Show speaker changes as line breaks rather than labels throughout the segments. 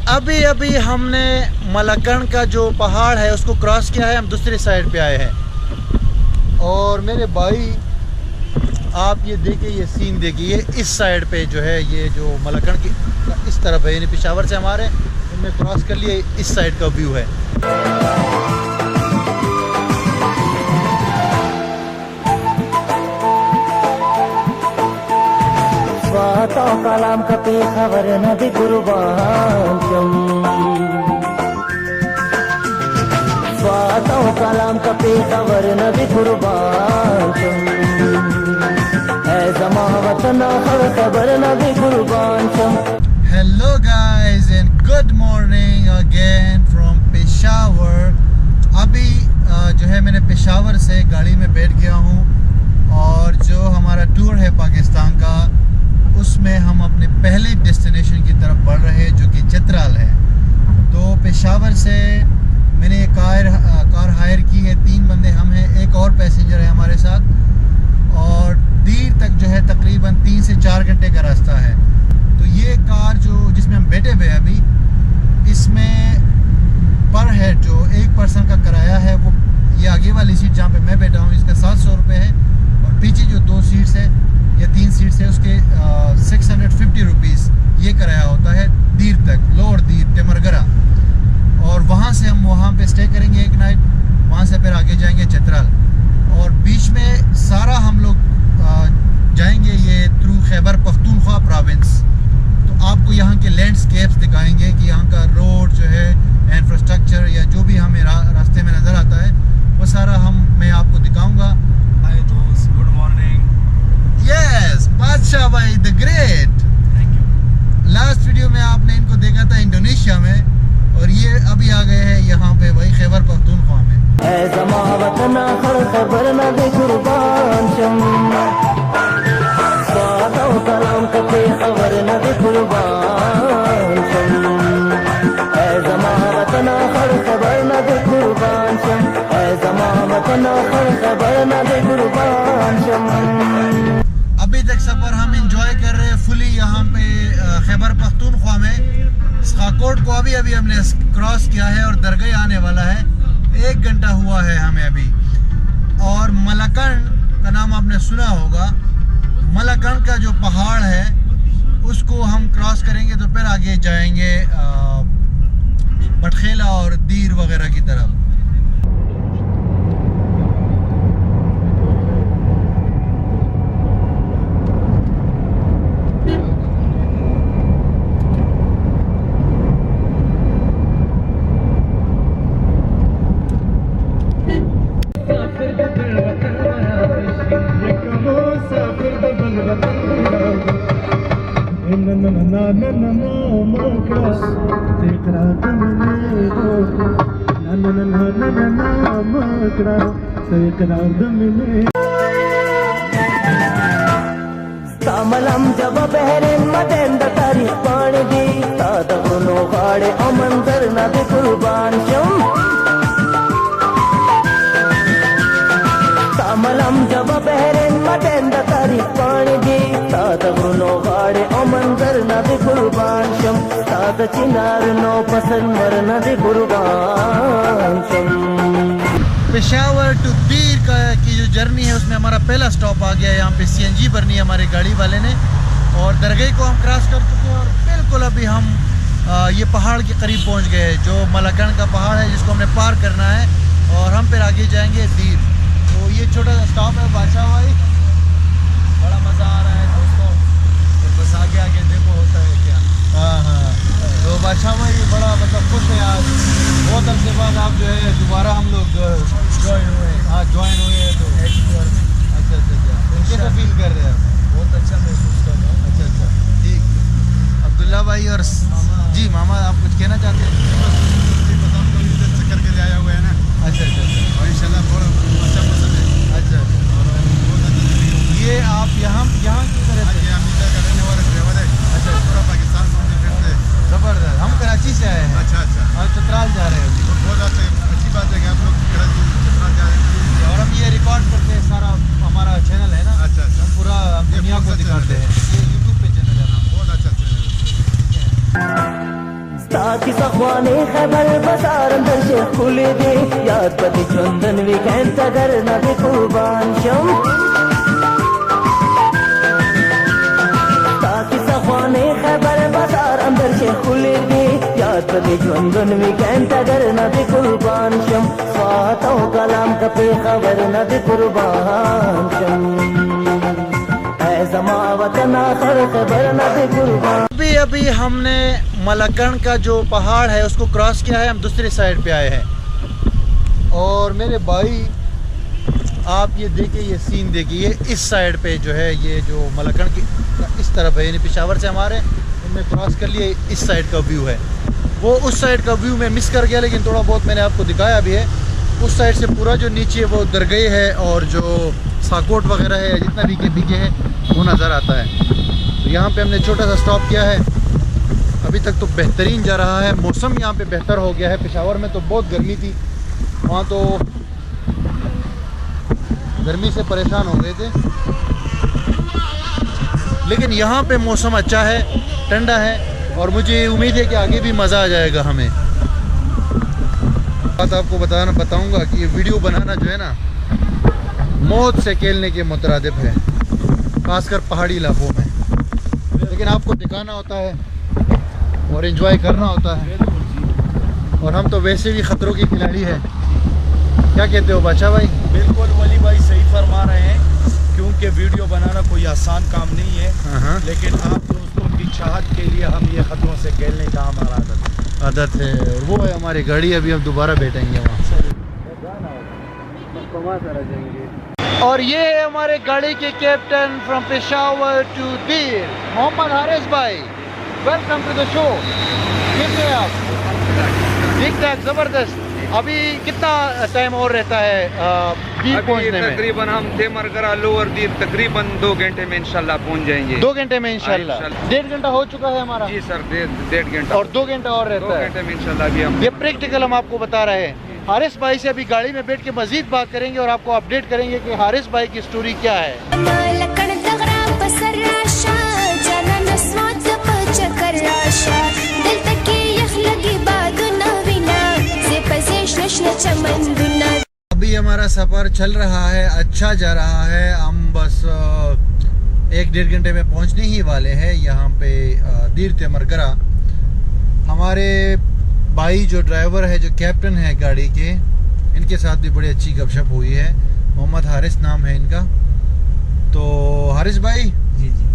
अभी अभी हमने मलकन का जो पहाड़ है उसको क्रॉस किया है, हम दूसरी साइड पे आए हैं। और मेरे भाई आप ये देखिए, ये सीन देखिए, ये इस साइड पे जो है, ये जो मलकन की इस तरफ है, यानी पेशावर से हमारे हमने क्रॉस कर लिया, इस साइड का व्यू है।
कलाम का पे खबर नदी कुर्बान कलाम का पे खबर नदी कुर्बान है जमा वतन हर खबर नदी कुर्बान।
Hello guys and good morning again from Peshawar. अभी जो है मैंने पेशावर से गाड़ी में बैठ गया हूँ और जो हमारा टूर है पाकिस्तान का, उसमें हम अपने पहले डेस्टिनेशन की तरफ बढ़ रहे हैं, जो कि चित्राल है। तो पेशावर से मैंने एक कार हायर की है, 3 बंदे हम हैं, एक और पैसेंजर है हमारे साथ, और दीर तक जो है तकरीबन 3 से 4 घंटे का रास्ता है। तो ये कार जो जिसमें हम बैठे हुए हैं अभी, इसमें पर हेड जो एक पर्सन का किराया है, वो ये आगे वाली सीट जहाँ पे मैं बैठा हूँ इसका 700 रुपये है, और पीछे जो 2 सीट्स है या 3 सीट्स है उसके 650 रुपीज़ ये किराया होता है दीर तक, लोअर दीर टेमरगरा। और वहाँ से हम वहाँ पे स्टे करेंगे एक नाइट, वहाँ से फिर आगे जाएंगे चित्राल। और बीच में सारा हम लोग जाएंगे ये थ्रू खैबर पख्तूनख्वा प्रोविंस। तो आपको यहाँ के लैंडस्केप्स दिखाएंगे कि यहाँ का रोड जो है, इंफ्रास्ट्रक्चर या जो भी हमें रास्ते में नज़र आता है, वो सारा मैं आपको दिखाऊँगा।
हाय दोस्त, गुड मॉर्निंग।
यस, बादशाह भाई the great.
Thank you.
Last video में आपने इनको देखा था इंडोनेशिया में, और ये अभी आ गए हैं यहाँ पे भाई खैबर पख्तूनख्वा में।
कलाम का पे खबर नदी कुर्बान जमा वतना हर खबर नदी कुर्बान जमा वतना हर खबर नदी कुर्बान।
अभी तक सफ़र हम इंजॉय कर रहे हैं फुली यहाँ पे खैबर पख्तूनख्वा में। स्काकोट को अभी अभी हमने क्रॉस किया है और दरगाह आने वाला है, 1 घंटा हुआ है हमें अभी। और मलकन का नाम आपने सुना होगा, मलकन का जो पहाड़ है उसको हम क्रॉस करेंगे तो फिर आगे जाएंगे बटखेला और दीर वगैरह की तरफ।
कमलम जब बहरे मदेंद तारीख पानी दी तादनो गाड़े अमंदर नदी कुर्बान शम। कमलम जब बहरे मदेंद तारीख पानी दी तादनो गाड़े अमंदर नदी कुर्बान शम। ताद चिनार नो पसंद मर नदी कुर्बान शम।
पेशावर टू दीर की जो जर्नी है उसमें हमारा पहला स्टॉप आ गया है। यहाँ पे CNG भरनी है हमारे गाड़ी वाले ने, और दरगाह को हम क्रॉस कर चुके हैं, और बिल्कुल अभी हम ये पहाड़ के करीब पहुँच गए हैं, जो मलकन का पहाड़ है जिसको हमने पार करना है, और हम फिर आगे जाएंगे दीर। तो ये छोटा सा स्टॉप है बादशाह भाई, बड़ा मज़ा आ रहा है दोस्तों। तो बस आगे आगे देखो होता है क्या। हाँ, तो बादशाह भाई बड़ा मतलब खुश है आज, बहुत अरसे बाद आप जो है दोबारा हम लोग ज्वाइन हुए। हाँ, ज्वाइन हुए तो अच्छा, कैसा फील कर रहे हैं आप?
बहुत अच्छा महसूस कर रहा हूँ।
अच्छा, ठीक। अब्दुल्ला भाई और जी मामा, आप कुछ कहना चाहते हैं?
करके आया हुआ है ना।
अच्छा,
और इंशाल्लाह बहुत अच्छा मौसम है।
अच्छा,
और बहुत अच्छा।
ये आप यहाँ की तरह
आज ये अमेरिका का रहने वाला ड्राइवर है।
अच्छा,
पूरा पाकिस्तान घूमते फिरते।
ज़बरदस्त। हम कराची से आए हैं।
अच्छा,
हम चित्राल जा रहे हैं अभी।
बहुत अच्छी बात है कि आप लोग चित्राल जा रहे हैं।
और हम ये रिकॉर्ड करते हैं, सारा हमारा चैनल है ना।
अच्छा,
हम पूरा दुनिया को दिखाते हैं, ये YouTube पे चैनल है।
बहुत अच्छा चैनल है।
साथी सखवाने खैबर बाजार अंदर से खुले दे याद पति चंदन वीकेंड तगर न दे कुर्बान शम साथी सखवाने खैबर बाजार अंदर से खुले दे याद पति चंदन वीकेंड तगर न दे कुर्बान शम स्वातो कलाम का पे खबर न दे कुर्बान शम
अभी हमने मलकन का जो पहाड़ है उसको क्रॉस किया है, हम दूसरी साइड पे आए हैं। और मेरे भाई आप ये देखिए, ये सीन देखिए, इस साइड पे जो है ये जो मलकन की इस तरफ है, यानी पेशावर से हमारे हमने क्रॉस कर लिए, इस साइड का व्यू है। वो उस साइड का व्यू मैं मिस कर गया, लेकिन थोड़ा बहुत मैंने आपको दिखाया भी है। उस साइड से पूरा जो नीचे वो दरगाह है और जो साकोट वगैरह है, जितना बीके है वो नज़र आता है। तो यहाँ पे हमने छोटा सा स्टॉप किया है। अभी तक तो बेहतरीन जा रहा है, मौसम यहाँ पे बेहतर हो गया है। पेशावर में तो बहुत गर्मी थी, वहाँ तो गर्मी से परेशान हो गए थे, लेकिन यहाँ पे मौसम अच्छा है, ठंडा है, और मुझे उम्मीद है कि आगे भी मज़ा आ जाएगा हमें। बात आपको बताऊँगा कि ये वीडियो बनाना जो है ना, मौत से खेलने के मुतरादिफ है, खासकर पहाड़ी इलाकों में। लेकिन आपको दिखाना होता है और एंजॉय करना होता है, और हम तो वैसे भी ख़तरों के खिलाड़ी हैं। क्या कहते हो बादशाह भाई?
बिल्कुल वली भाई सही फरमा रहे हैं, क्योंकि वीडियो बनाना कोई आसान काम नहीं है, लेकिन आप दोस्तों की चाहत के लिए हम ये ख़तरों से खेलने का हमारा आदत
है। और वो है हमारी गाड़ी, अभी हम दोबारा बैठेंगे वहाँ। और ये है हमारे गाड़ी के कैप्टन फ्रॉम पेशावर टू दीर, मोहम्मद हारिस भाई। Welcome to the show. कैसे हैं आप? ठीक ठाक, ज़बरदस्त। अभी कितना टाइम और रहता है दीर पहुंचने में?
तकरीबन हम तेमरगरा लोअर दीर तकरीबन 2 घंटे में इंशाल्लाह पहुंच जाएंगे।
2 घंटे में इंशाल्लाह। 1.5 घंटा हो चुका है हमारा।
जी सर, 1.5 घंटा
और 2 घंटा और रहता है।
2 घंटे में इंशाल्लाह भी हम
ये प्रैक्टिकल हम आपको बता रहे हैं। हारिस भाई से अभी गाड़ी में बैठ के मजीद बात करेंगे और आपको अपडेट करेंगे कि हारिस भाई की स्टोरी क्या है। अभी हमारा सफ़र चल रहा है, अच्छा जा रहा है। हम बस 1-1.5 घंटे में पहुंचने ही वाले हैं यहाँ पे दीर तेमरगरा। हमारे भाई जो ड्राइवर है, जो कैप्टन है गाड़ी के, इनके साथ भी बड़ी अच्छी गपशप हुई है। मोहम्मद हारिस नाम है इनका। तो हारिस भाई
जी जी,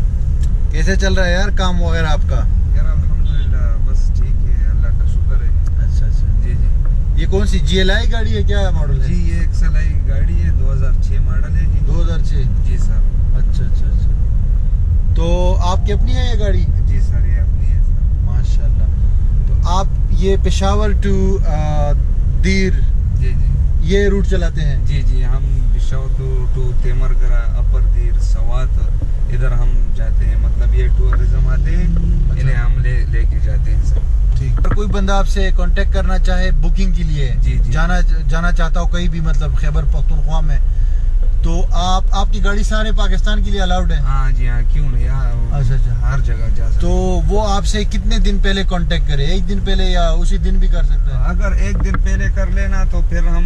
कैसे चल रहा है यार काम वगैरह आपका?
यार अल्हम्दुलिल्लाह बस ठीक है, अल्लाह का शुक्र है।
अच्छा अच्छा।
जी जी।
ये कौन सी GLI गाड़ी है, क्या मॉडल है?
जी ये एक्सएलआई गाड़ी है, 2006 मॉडल है जी।
2006?
जी सर।
अच्छा अच्छा अच्छा। तो आपकी अपनी है ये गाड़ी?
जी सर, ये अपनी है सर।
माशाल्लाह। तो आप ये पेशावर टू दीर
जी जी
ये रूट चलाते हैं?
जी जी, हम पेशावर टू तेमरगरा, अपर दीर, सवात, इधर हम जाते हैं। मतलब ये टूरिज्म आते हैं, इन्हें हम लेके जाते हैं सर।
ठीक। अगर कोई बंदा आपसे कांटेक्ट करना चाहे बुकिंग के लिए,
जी जी,
जाना चाहता हो कहीं भी, मतलब खैबर पख्तूनख्वा में, तो आपकी गाड़ी सारे पाकिस्तान के लिए अलाउड है?
हाँ जी हाँ, क्यों नहीं,
अच्छा अच्छा,
हर जगह जा सकते।
तो वो आपसे कितने दिन पहले कांटेक्ट करे? 1 दिन पहले या उसी दिन भी कर सकते हैं?
अगर 1 दिन पहले कर लेना तो फिर हम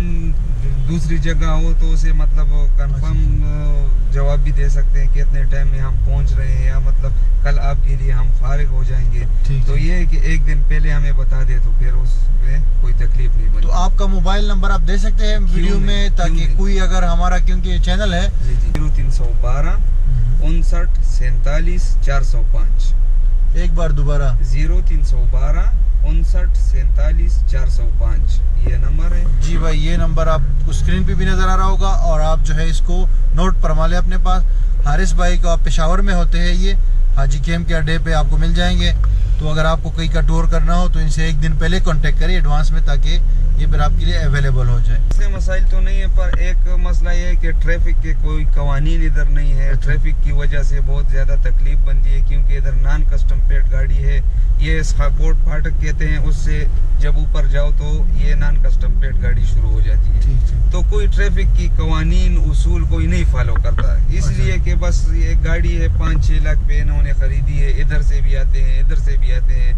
दूसरी जगह हो तो उसे मतलब कंफर्म जवाब भी दे सकते हैं कि इतने टाइम में हम पहुंच रहे हैं, या मतलब कल आपके लिए हम फारिग हो जाएंगे। तो ये है कि 1 दिन पहले हमें बता दे तो फिर उसमें कोई तकलीफ नहीं बनी।
तो आपका मोबाइल नंबर आप दे सकते हैं वीडियो में, ताकि कोई अगर हमारा, क्योंकि चैनल है।
जी जी, 0312 59 47 405।
एक बार दोबारा
0312 59 47 405 ये नंबर है
जी भाई। ये नंबर आपको स्क्रीन पे भी नज़र आ रहा होगा, और आप जो है इसको नोट फरमा लें अपने पास। हारिस भाई को आप पेशावर में होते हैं, ये हाजी कैम्प के अड्डे पे आपको मिल जाएंगे। तो अगर आपको कहीं का टूर करना हो तो इनसे 1 दिन पहले कांटेक्ट करें एडवांस में, ताकि ये फिर आपके लिए अवेलेबल हो जाए।
इसलिए मसाइल तो नहीं है, पर एक मसला ये है कि ट्रैफिक के कोई कवानीन इधर नहीं है। ट्रैफिक की वजह से बहुत ज़्यादा तकलीफ बनती है, क्योंकि इधर नॉन कस्टम प्लेट गाड़ी है। ये स्काकोट फाटक कहते हैं, उससे जब ऊपर जाओ तो ये नॉन कस्टम प्लेट गाड़ी शुरू हो जाती है। तो कोई ट्रैफिक की कवानीन उसूल कोई नहीं फॉलो करता, इसलिए कि बस ये गाड़ी है 5-6 लाख पे इन्होंने खरीदी है, इधर से भी आते हैं इधर से भी आते हैं।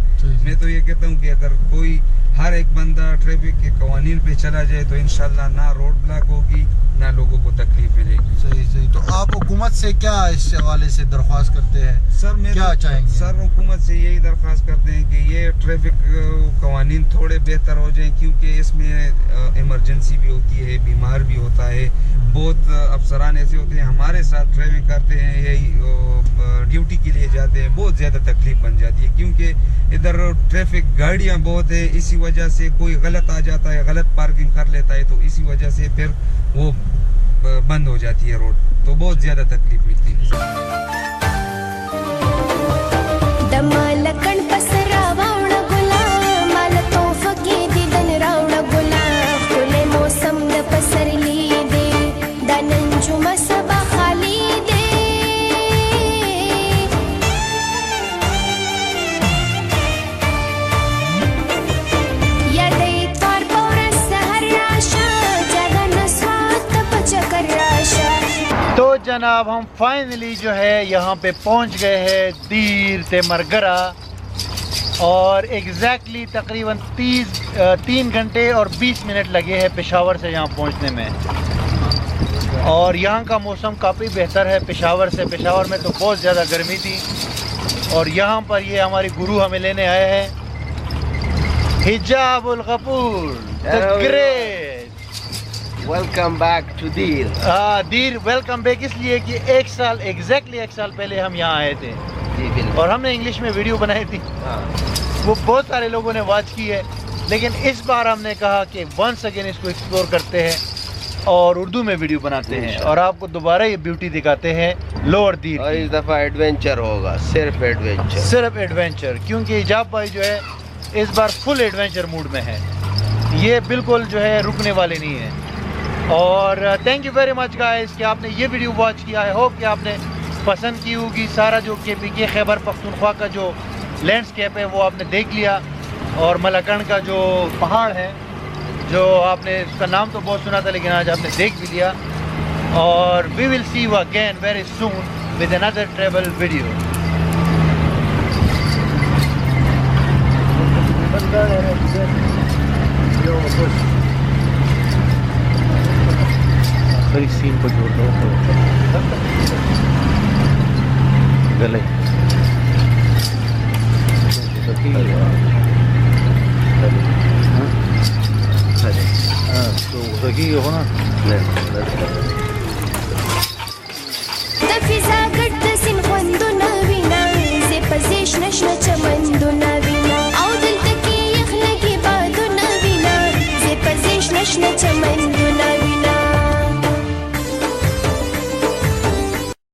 मैं तो ये कहता हूँ कि अगर कोई हर एक बंदा ट्रैफिक के कवानीन पे चला जाए तो इंशाल्लाह ना रोड ब्लॉक होगी ना लोगों को तकलीफ मिलेगी।
सही। तो आप हुकूमत से क्या इस हवाले से दरख्वास्त करते हैं?
सर मैं
क्या चाहेंगे?
सर हुकूमत से यही दरख्वास्त करते हैं कि ये ट्रैफिक कवानीन थोड़े बेहतर हो जाएं, क्योंकि इसमें इमरजेंसी भी होती है, बीमार भी होता है। बहुत अफसरान ऐसे होते हैं हमारे साथ ड्राइविंग करते हैं, यही ड्यूटी के लिए जाते हैं, बहुत ज़्यादा तकलीफ बन जाती है, क्योंकि इधर ट्रैफिक गाड़ियाँ बहुत है। इसी वजह से कोई गलत आ जाता है, गलत पार्किंग कर लेता है, तो इसी वजह से फिर वो बंद हो जाती है रोड, तो बहुत ज़्यादा तकलीफ मिलती है।
दमालकण पसरावण गुलाम माल तोफकी दिदन रावण गुलाम खुले मौसम द पसरली दे दनंजुम सबा खाली दे यदे तार पौर सहर राशा जगन स्वात पचकर राशा।
तो जनाब हम फाइनली जो है यहाँ पे पहुँच गए हैं दीर ते मरगरा, और एग्जैक्टली तकरीबन 3 घंटे और 20 मिनट लगे हैं पेशावर से यहाँ पहुँचने में। और यहाँ का मौसम काफ़ी बेहतर है पेशावर में तो बहुत ज़्यादा गर्मी थी, और यहाँ पर ये हमारी गुरु हमें लेने आए हैं, हिजाबुल गफूर the great.
Welcome back to Dir.
Dir welcome back, इसलिए कि एग्जैक्टली एक साल पहले हम यहाँ आए थे
जी बिल्कुल।
और हमने इंग्लिश में वीडियो बनाई थी,
हाँ।
वो बहुत सारे लोगों ने वॉच की है, लेकिन इस बार हमने कहा कि वंस अगेन इसको एक्सप्लोर करते हैं और उर्दू में वीडियो बनाते हैं और आपको दोबारा ये ब्यूटी दिखाते हैं लोअर दीर
और
की।
इस दफ़ा एडवेंचर होगा, सिर्फ एडवेंचर।
क्योंकि इजाब भाई जो है इस बार फुल एडवेंचर मूड में है, ये बिल्कुल जो है रुकने वाले नहीं है। और thank you very much guys कि आपने ये वीडियो वॉच किया है। होप कि आपने पसंद की होगी। सारा जो KPK खैबर पख्तूनख्वा का जो लैंडस्केप है वो आपने देख लिया, और मलकण का जो पहाड़ है जो आपने उसका नाम तो बहुत सुना था लेकिन आज आपने देख भी लिया। और we will see you again very soon with another travel video. Scene को जोड़ दो गले तो सही हो ना।